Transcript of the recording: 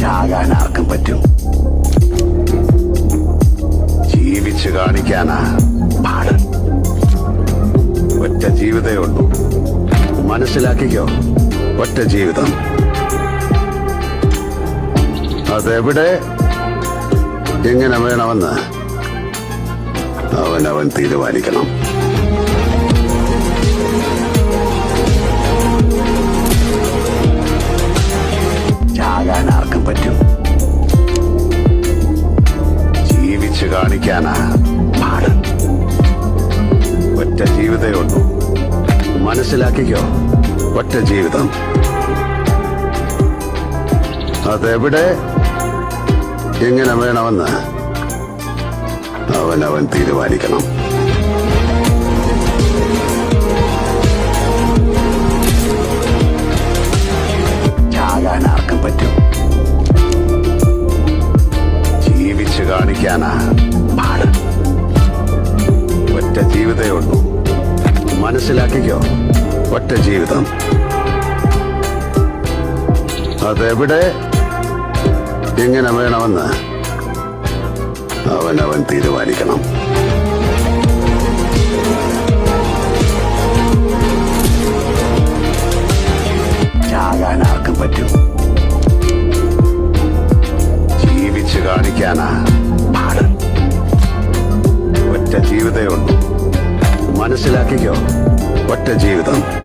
ചാകാൻ ആർക്കും പറ്റും, ജീവിച്ചു കാണിക്കാനാ പാട്. ഒറ്റ ജീവിതമേ ഉള്ളൂ, മനസ്സിലാക്കിക്കോ. ഒറ്റ ജീവിതം, അതെവിടെ എങ്ങനെ വേണമെന്ന് അവനവൻ തീരുമാനിക്കണം. ചാകാൻ ആർക്കും പറ്റും, ജീവിച്ചു കാണിക്കാനാ പാട്. ഒറ്റ ജീവിതമേ ഉള്ളൂ, മനസ്സിലാക്കിക്കോ. ഒറ്റ ജീവിതം, അതെവിടെ എങ്ങനെ വേണമെന്ന് അവനവൻ തീരുമാനിക്കണം. ചാകാൻ ആർക്കും പറ്റും, ജീവിച്ചു കാണിക്കാനാ പാട്. ഒറ്റ ജീവിതമേ ഉള്ളൂ, മനസ്സിലാക്കിക്കോ. ഒറ്റ ജീവിതം, അതെവിടെ എങ്ങനെ വേണമെന്ന് അവനവൻ തീരുമാനിക്കണം. ചാകാൻ ആർക്കും പറ്റും,